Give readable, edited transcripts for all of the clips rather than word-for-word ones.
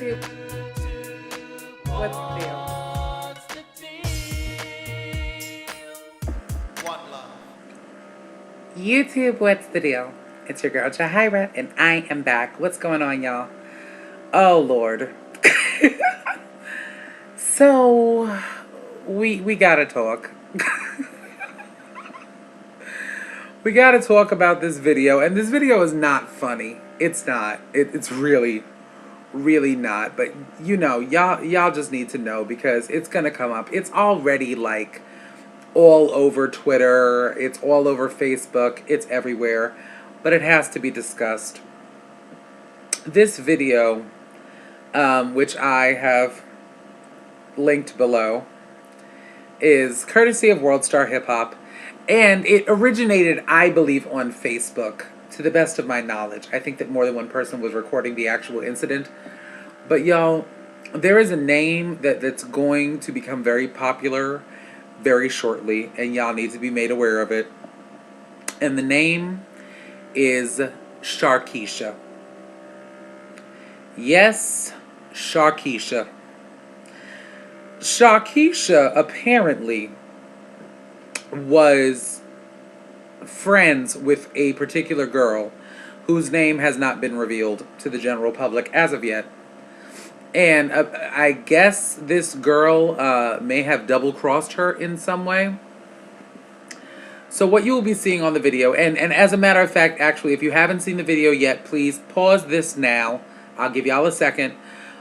YouTube, what's the deal? One love. YouTube, what's the deal? It's your girl Jahira, and I am back. What's going on, y'all? Oh Lord. So we gotta talk. We gotta talk about this video, and this video is not funny. It's not. It's really, really not. But you know, y'all just need to know because it's gonna come up. It's already like all over Twitter. It's all over Facebook. It's everywhere. But it has to be discussed. This video, which I have linked below, is courtesy of World Star Hip Hop. And it originated, I believe, on Facebook, to the best of my knowledge. I think that more than one person was recording the actual incident. But y'all, there is a name that's going to become very popular very shortly, and y'all need to be made aware of it. And the name is Sharkeisha. Yes, Sharkeisha. Sharkeisha apparently was friends with a particular girl whose name has not been revealed to the general public as of yet. And I guess this girl may have double-crossed her in some way. So what you will be seeing on the video, and as a matter of fact, actually, if you haven't seen the video yet, please pause this now. I'll give y'all a second.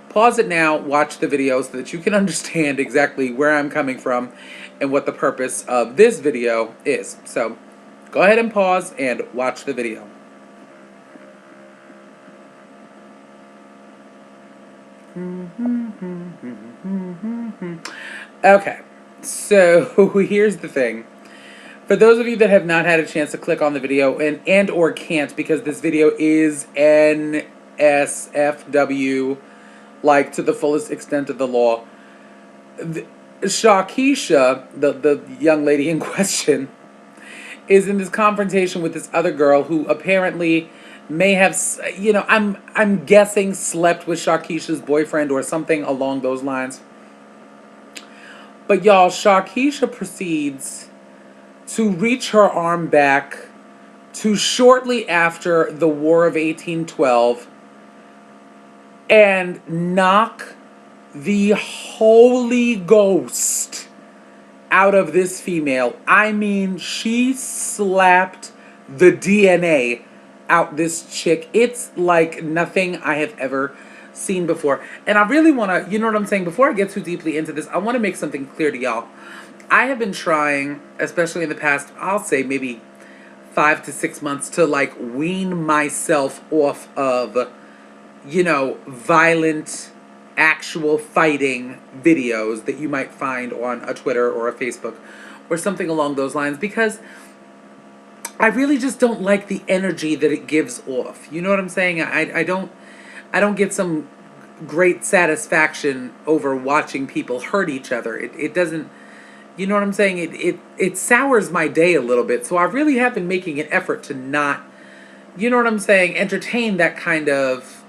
Pause it now, watch the video so that you can understand exactly where I'm coming from and what the purpose of this video is. So go ahead and pause and watch the video. Okay, so here's the thing. For those of you that have not had a chance to click on the video and or can't, because this video is NSFW, like to the fullest extent of the law, Sharkeisha, the young lady in question, is in this confrontation with this other girl who apparently may have, you know, I'm guessing slept with Sharkeisha's boyfriend or something along those lines. But y'all, Sharkeisha proceeds to reach her arm back to shortly after the War of 1812 and knock the Holy Ghost out of this female. I mean, she slapped the DNA out this chick. It's like nothing I have ever seen before. And I really want to, you know what I'm saying? Before I get too deeply into this, I want to make something clear to y'all. I have been trying, especially in the past, I'll say maybe 5 to 6 months, to like wean myself off of, you know, violent, actual fighting videos that you might find on a Twitter or a Facebook or something along those lines, because I really just don't like the energy that it gives off. You know what I'm saying? I don't get some great satisfaction over watching people hurt each other. It doesn't, you know what I'm saying? It sours my day a little bit. So I really have been making an effort to not, you know what I'm saying, entertain that kind of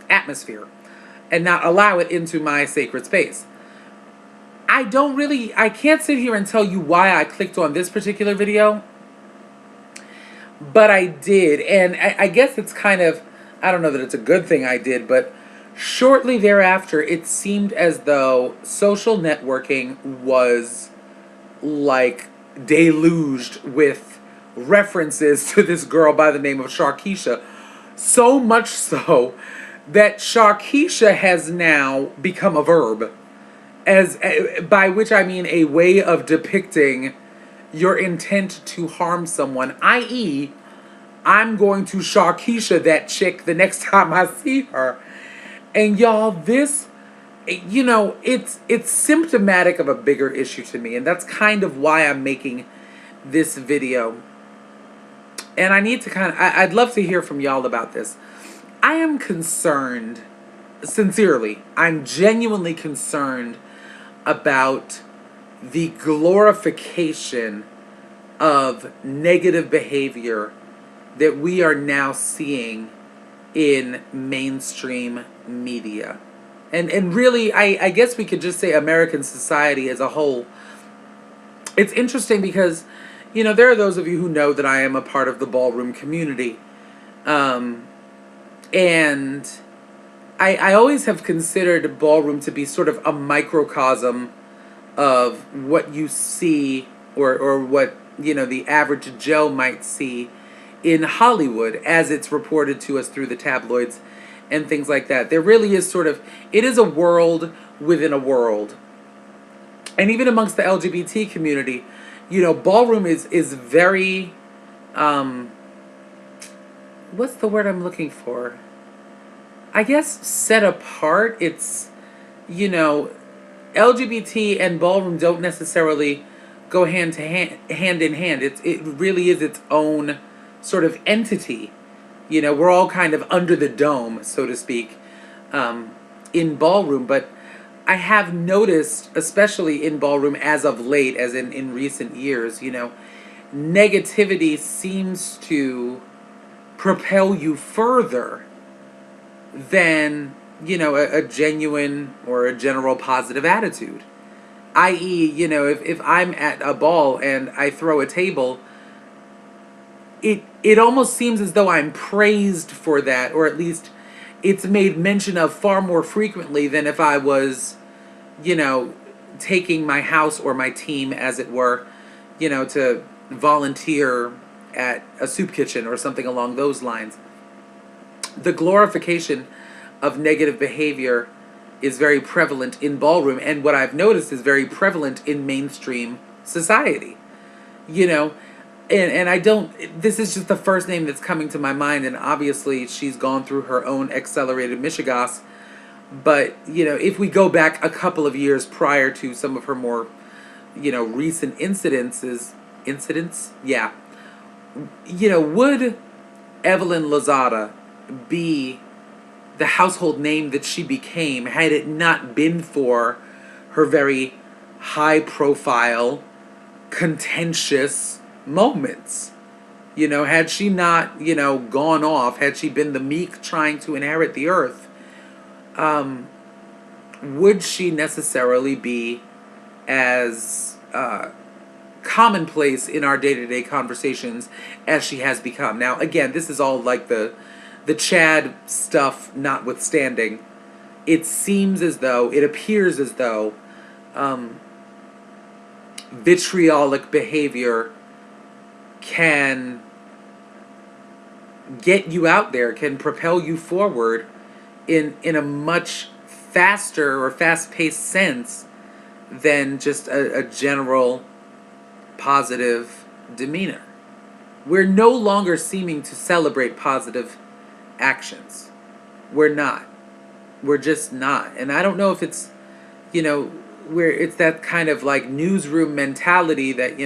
atmosphere and not allow it into my sacred space. I can't sit here and tell you why I clicked on this particular video, but I did. And I guess it's kind of, I don't know that it's a good thing I did, but shortly thereafter, it seemed as though social networking was like deluged with references to this girl by the name of Sharkeisha. So much so that Sharkeisha has now become a verb, by which I mean a way of depicting your intent to harm someone, i.e., I'm going to Sharkeisha that chick the next time I see her. And y'all, this, you know, it's symptomatic of a bigger issue to me, and that's kind of why I'm making this video. And I need to I'd love to hear from y'all about this. I am concerned, sincerely, I'm genuinely concerned about the glorification of negative behavior that we are now seeing in mainstream media. And really, I guess we could just say American society as a whole. It's interesting because, there are those of you who know that I am a part of the ballroom community. Um, and I always have considered ballroom to be sort of a microcosm of what you see, or what, the average Joe might see in Hollywood as it's reported to us through the tabloids and things like that. There really is it is a world within a world. And even amongst the LGBT community, ballroom is very, um, what's the word I'm looking for? I guess set apart. It's, you know, LGBT and ballroom don't necessarily go hand in hand. It really is its own sort of entity. We're all kind of under the dome, so to speak, in ballroom. But I have noticed, especially in ballroom as of late, as in recent years, negativity seems to propel you further than, a genuine or a general positive attitude. I.e., if I'm at a ball and I throw a table, it almost seems as though I'm praised for that, or at least it's made mention of far more frequently than if I was, taking my house or my team, as it were, to volunteer at a soup kitchen or something along those lines. The glorification of negative behavior is very prevalent in ballroom, and what I've noticed is very prevalent in mainstream society. You know, and I don't, this is just the first name that's coming to my mind, and obviously she's gone through her own accelerated mishigas. But, if we go back a couple of years prior to some of her more, recent incidents, yeah. Would Evelyn Lozada be the household name that she became had it not been for her very high profile, contentious moments? Had she not, gone off, had she been the meek trying to inherit the earth, would she necessarily be as commonplace in our day-to-day conversations as she has become? Now, again, this is all like the Chad stuff notwithstanding. It appears as though vitriolic behavior can get you out there, can propel you forward in a much faster or fast-paced sense than just a general positive demeanor. We're no longer seeming to celebrate positive actions. We're not. We're just not. And I don't know if it's, where it's that kind of like newsroom mentality that,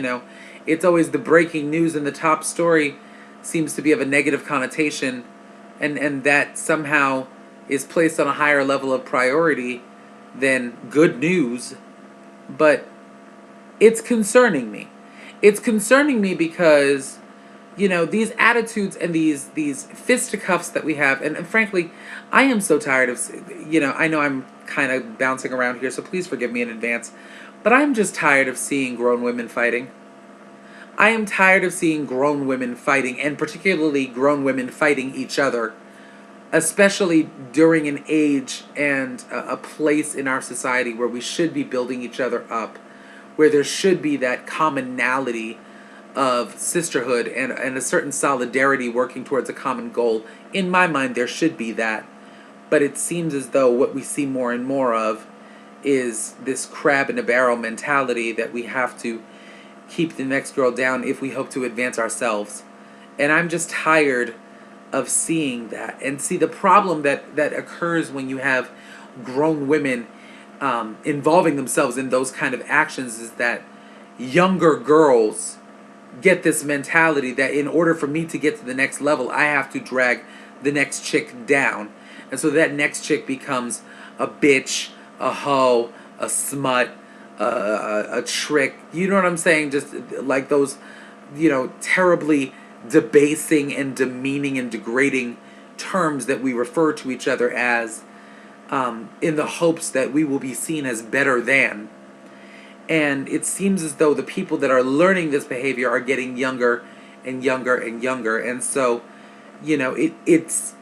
it's always the breaking news and the top story seems to be of a negative connotation, and that somehow is placed on a higher level of priority than good news. But it's concerning me. It's concerning me because, these attitudes and these fisticuffs that we have, and frankly, I am so tired of, I know I'm kind of bouncing around here, so please forgive me in advance, but I'm just tired of seeing grown women fighting. I am tired of seeing grown women fighting, and particularly grown women fighting each other, especially during an age and a place in our society where we should be building each other up, where there should be that commonality of sisterhood and a certain solidarity working towards a common goal. In my mind, there should be that. But it seems as though what we see more and more of is this crab in a barrel mentality that we have to keep the next girl down if we hope to advance ourselves. And I'm just tired of seeing that. And see, the problem that occurs when you have grown women involving themselves in those kind of actions is that younger girls get this mentality that in order for me to get to the next level, I have to drag the next chick down. And so that next chick becomes a bitch, a hoe, a smut, a trick. You know what I'm saying? Just like those, terribly debasing and demeaning and degrading terms that we refer to each other as in the hopes that we will be seen as better than. And it seems as though the people that are learning this behavior are getting younger and younger and younger. And so, it's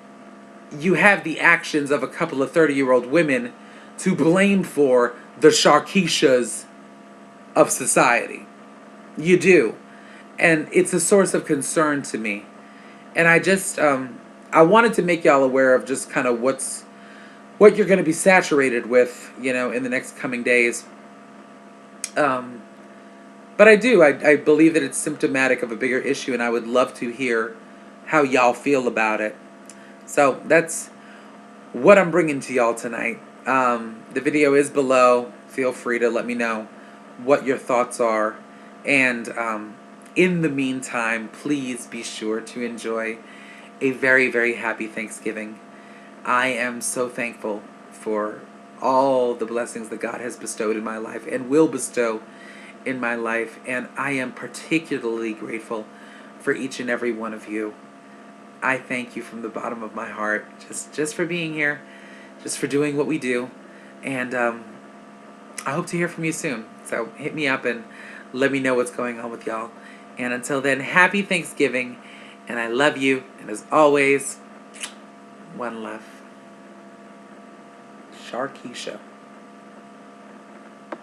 you have the actions of a couple of 30-year-old women to blame for the Sharkeishas of society. You do. And it's a source of concern to me. And I wanted to make y'all aware of just kind of what you're going to be saturated with, in the next coming days. But I believe that it's symptomatic of a bigger issue, and I would love to hear how y'all feel about it. So that's what I'm bringing to y'all tonight. The video is below. Feel free to let me know what your thoughts are. And in the meantime, please be sure to enjoy a very, very happy Thanksgiving. I am so thankful for all the blessings that God has bestowed in my life and will bestow in my life. And I am particularly grateful for each and every one of you. I thank you from the bottom of my heart just for being here, just for doing what we do. And I hope to hear from you soon. So hit me up and let me know what's going on with y'all. And until then, happy Thanksgiving. And I love you. And as always, one love. Sharkeisha.